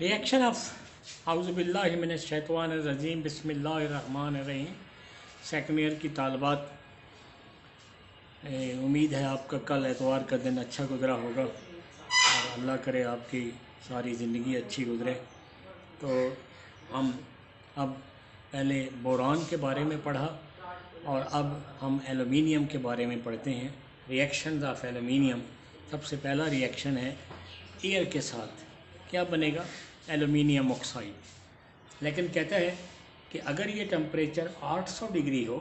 Reaction of आउज़ुबिल्लाहि मिनश्शैतानिर्रजीम बिस्मिल्लाहिर्रहमानिर्रहीम। Second year की तालबात, उम्मीद है आपका कल एतवार का दिन अच्छा गुजरा होगा और अल्लाह करे आपकी सारी ज़िंदगी अच्छी गुजरे। तो हम अब पहले बोरान के बारे में पढ़ा और अब हम एलुमिनियम के बारे में पढ़ते हैं। Reactions of aluminium. सबसे पहला रिएक्शन है एयर के साथ, क्या बनेगा? Aluminium oxide. लेकिन कहता है कि अगर ये टेम्परेचर 800 डिग्री हो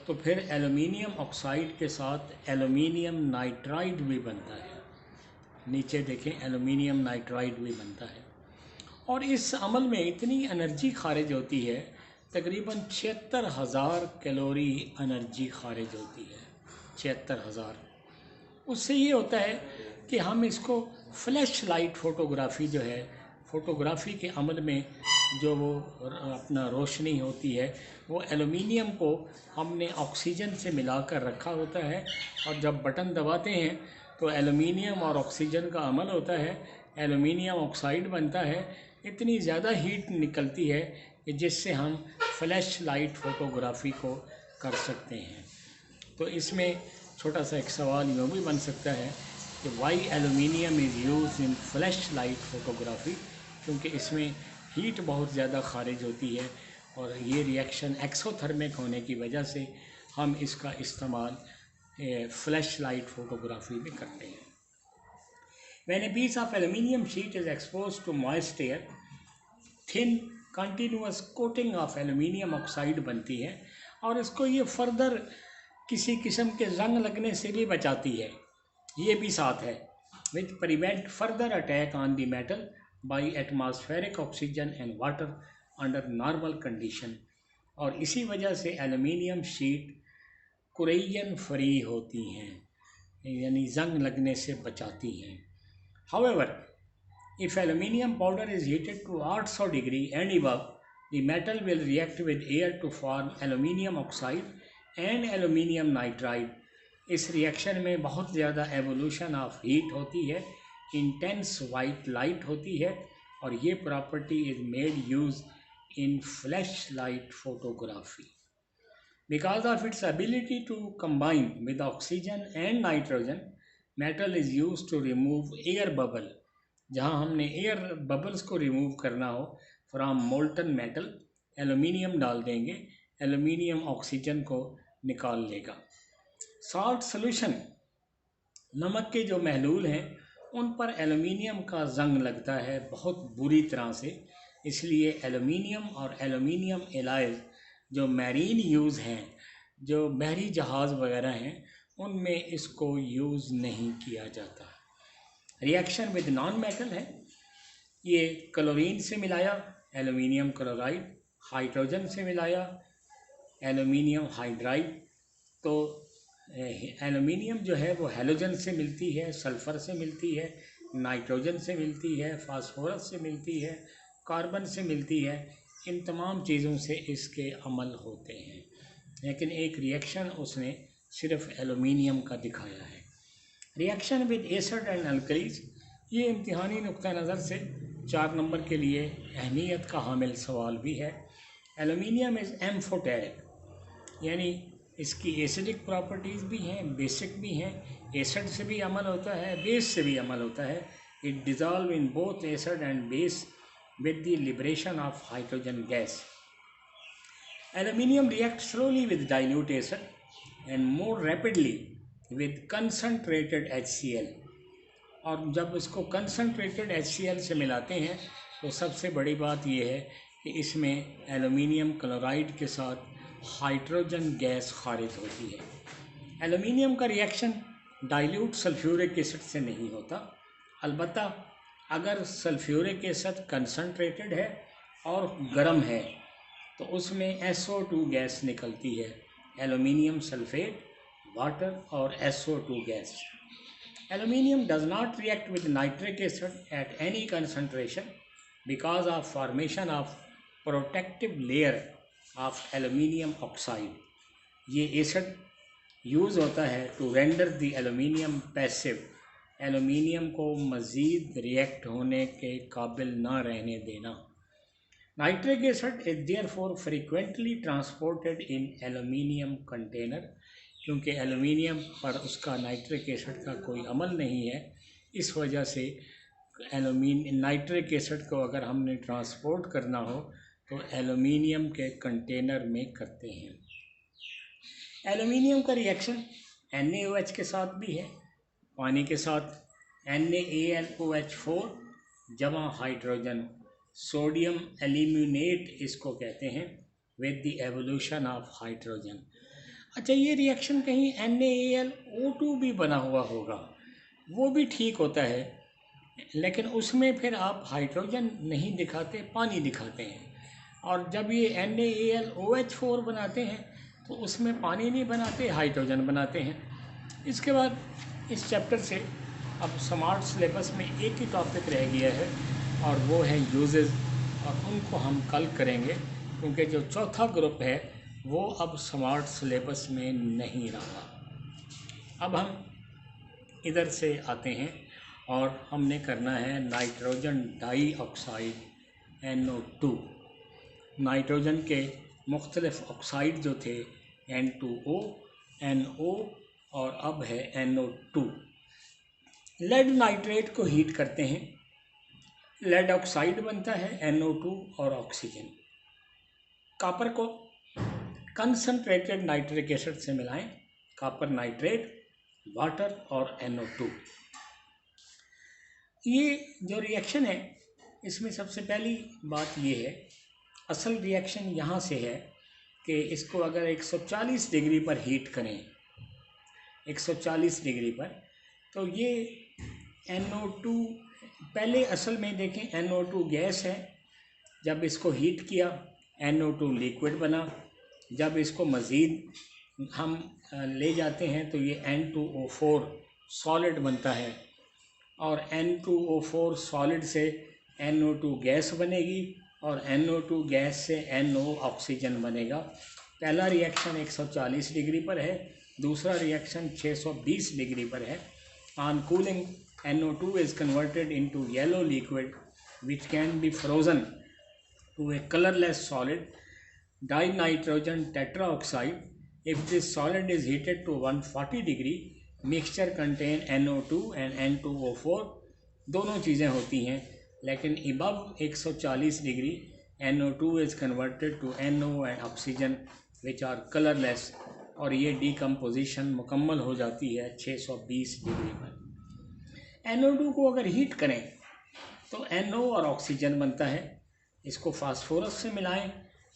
तो फिर एलुमिनियम ऑक्साइड के साथ एलुमिनियम नाइट्राइड भी बनता है। नीचे देखें, एलुमिनियम नाइट्राइड भी बनता है और इस अमल में इतनी एनर्जी खारिज होती है, तकरीबन 76,000 कैलोरी एनर्जी खारिज होती है। 76,000। उससे ये होता है कि हम इसको फ्लैश लाइट फ़ोटोग्राफ़ी जो है, फ़ोटोग्राफ़ी के अमल में जो वो अपना रोशनी होती है, वो एलुमिनियम को हमने ऑक्सीजन से मिलाकर रखा होता है और जब बटन दबाते हैं तो एलुमिनियम और ऑक्सीजन का अमल होता है, एलुमिनियम ऑक्साइड बनता है। इतनी ज़्यादा हीट निकलती है कि जिससे हम फ्लैश लाइट फ़ोटोग्राफ़ी को कर सकते हैं। तो इसमें छोटा सा एक सवाल यूँ भी बन सकता है कि why aluminium is use in flash light photography, क्योंकि इसमें हीट बहुत ज़्यादा खारिज होती है और ये रिएक्शन एक्सोथर्मिक होने की वजह से हम इसका इस्तेमाल फ्लैश लाइट फ़ोटोग्राफ़ी में करते हैं। When a piece of aluminium sheet is exposed to moist air, thin continuous coating of aluminium oxide बनती है और इसको ये फर्दर किसी किस्म के जंग लगने से भी बचाती है। ये भी साथ है, which prevent further attack on the metal by atmospheric oxygen and water under normal condition। और इसी वजह से एलुमिनियम शीट कुरैयन फ्री होती हैं, यानी जंग लगने से बचाती हैं। However, if aluminium powder is heated to 800 degree and above, the metal will react with air to form aluminium oxide and aluminium nitride। इस रिएक्शन में बहुत ज़्यादा एवोल्यूशन ऑफ हीट होती है, इंटेंस वाइट लाइट होती है और ये property is made use in flash light photography. Because of its ability to combine with oxygen and nitrogen, metal is used to remove air bubble। जहाँ हमने air bubbles को remove करना हो from molten metal, aluminium डाल देंगे, aluminium oxygen को निकाल लेगा। सॉल्ट सोल्यूशन, नमक के जो महलूल हैं उन पर एलुमिनियम का जंग लगता है बहुत बुरी तरह से, इसलिए एलुमिनियम और एलुमिनियम एलाइज जो मैरीन यूज़ हैं, जो बहरी जहाज़ वगैरह हैं, उनमें इसको यूज़ नहीं किया जाता। रिएक्शन विद नॉन मेटल है, ये क्लोरीन से मिलाया एलुमिनियम क्लोराइड, हाइड्रोजन से मिलाया एलुमिनियम हाइड्राइड। तो एलुमिनियम जो है वो हैलोजन से मिलती है, सल्फ़र से मिलती है, नाइट्रोजन से मिलती है, फास्फोरस से मिलती है, कार्बन से मिलती है। इन तमाम चीज़ों से इसके अमल होते हैं, लेकिन एक रिएक्शन उसने सिर्फ एलुमिनियम का दिखाया है। Reaction with acid and alkalis, ये इम्तिहानी नुक्ता नज़र से 4 नंबर के लिए अहमियत का हामिल सवाल भी है। एलुमिनियम इज़ एम्फोटेरिक, यानी इसकी एसिडिक प्रॉपर्टीज़ भी हैं, बेसिक भी हैं। एसिड से भी अमल होता है, बेस से भी अमल होता है। It dissolve in both acid and base with the liberation of hydrogen gas. Aluminium react slowly with dilute acid and more rapidly with concentrated HCl। और जब इसको कंसनट्रेटेड HCl से मिलाते हैं तो सबसे बड़ी बात यह है कि इसमें एलुमिनियम क्लोराइड के साथ हाइड्रोजन गैस खारिज होती है। एलुमिनियम का रिएक्शन डाइल्यूट सल्फ्यूरिक एसिड से नहीं होता, अलबत्ता अगर सल्फ्यूरिक एसिड कंसनट्रेटेड है और गर्म है तो उसमें SO2 गैस निकलती है, एलुमिनियम सल्फेट, वाटर और SO2 gas. Aluminium does not react with nitric acid at any concentration because of formation of protective layer of aluminium oxide। ये एसिड यूज़ होता है to render the aluminium passive, aluminium को मज़ीद react होने के काबिल ना रहने देना। Nitric acid is therefore frequently transported in aluminium container, क्योंकि एलुमिनियम पर उसका नाइट्रिक एसिड का कोई अमल नहीं है, इस वजह से नाइट्रिक एसिड को अगर हमने ट्रांसपोर्ट करना हो तो एलुमिनियम के कंटेनर में करते हैं। एलुमिनियम का रिएक्शन NaOH के साथ भी है, पानी के साथ NaAlOH4 जमा हाइड्रोजन सोडियम एल्यूमिनेट इसको कहते हैं, with the evolution of hydrogen. अच्छा, ये रिएक्शन कहीं NaAlO2 भी बना हुआ होगा, वो भी ठीक होता है, लेकिन उसमें फिर आप हाइड्रोजन नहीं दिखाते, पानी दिखाते हैं। और जब ये NaAlOH4 बनाते हैं तो उसमें पानी नहीं बनाते, हाइड्रोजन बनाते हैं। इसके बाद इस चैप्टर से अब स्मार्ट सिलेबस में एक ही टॉपिक रह गया है और वो है यूजेस, और उनको हम कल करेंगे, क्योंकि जो चौथा ग्रुप है वो अब स्मार्ट सिलेबस में नहीं रहा। अब हम इधर से आते हैं और हमने करना है नाइट्रोजन डाइऑक्साइड NO2। नाइट्रोजन के मुख्तलिफ ऑक्साइड जो थे N2O, NO और अब है NO2। लेड नाइट्रेट को हीट करते हैं, लेड ऑक्साइड बनता है NO2 और ऑक्सीजन। कॉपर को कंसंट्रेटेड नाइट्रिक एसिड से मिलाएं, कॉपर नाइट्रेट, वाटर और NO2। ये जो रिएक्शन है इसमें सबसे पहली बात ये है, असल रिएक्शन यहाँ से है कि इसको अगर 140 डिग्री पर हीट करें, 140 डिग्री पर, तो ये NO2 पहले असल में देखें NO2 गैस है, जब इसको हीट किया NO2 लिक्विड बना, जब इसको मज़ीद हम ले जाते हैं तो ये N2O4 सॉलिड बनता है, और N2O4 सॉलिड से NO2 गैस बनेगी और NO2 गैस से NO ऑक्सीजन बनेगा। पहला रिएक्शन 140 डिग्री पर है, दूसरा रिएक्शन 620 डिग्री पर है। On cooling NO2 is converted into yellow liquid which can be frozen to a colorless solid dinitrogen tetraoxide. If this solid is heated to 140 degree, mixture contain NO2 and N2O4, दोनों चीज़ें होती हैं, लेकिन above 140 degree NO2 is converted to NO and oxygen which are colorless, और ये decomposition मुकम्मल हो जाती है 620 डिग्री पर। NO2 को अगर हीट करें तो NO और ऑक्सीजन बनता है, इसको फास्फोरस से मिलाएं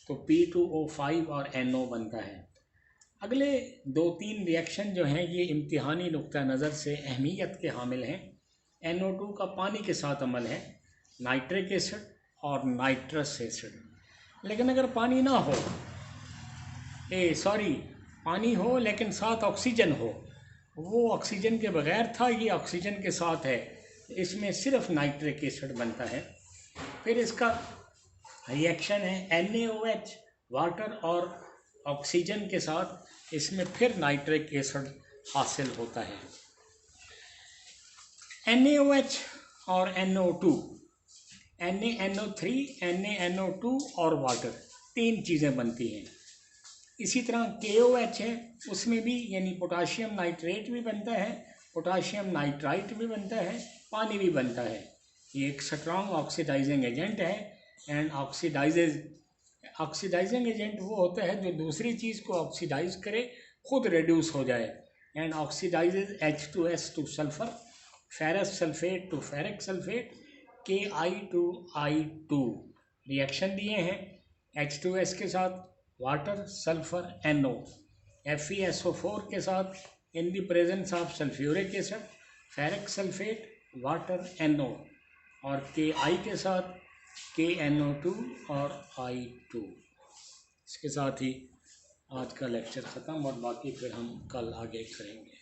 तो P2O5 और NO बनता है। अगले 2-3 रिएक्शन जो हैं ये इम्तिहानी नुक्ता नज़र से अहमियत के हामिल हैं। NO2 का पानी के साथ अमल है, नाइट्रिक एसिड और नाइट्रस एसिड। लेकिन अगर पानी ना हो, पानी हो लेकिन साथ ऑक्सीजन हो, वो ऑक्सीजन के बगैर था, ये ऑक्सीजन के साथ है, इसमें सिर्फ नाइट्रिक एसिड बनता है। फिर इसका रिएक्शन है NaOH वाटर और ऑक्सीजन के साथ, इसमें फिर नाइट्रिक एसिड हासिल होता है। NaOH और NO2, NaNO3, NaNO2 और वाटर, 3 चीज़ें बनती हैं। इसी तरह KOH है, उसमें भी यानी पोटाशियम नाइट्रेट भी बनता है, पोटाशियम नाइट्राइट भी बनता है, पानी भी बनता है। ये एक स्ट्रॉन्ग ऑक्सीडाइजिंग एजेंट है। एंड ऑक्सीडाइजिंग एजेंट वो होता है जो दूसरी चीज़ को ऑक्सीडाइज करे, खुद रिड्यूस हो जाए। And oxidises H2S to sulphur, ferrous sulphate to ferric sulphate, Ki2I2 reaction दिए हैं H2S के साथ, वाटर सल्फर NO, FeSO4 के साथ in the presence of sulphuric acid, ferric sulphate, water NO, और Ki के साथ KNO2 और I2। इसके साथ ही आज का लेक्चर ख़त्म, और बाकी फिर हम कल आगे करेंगे।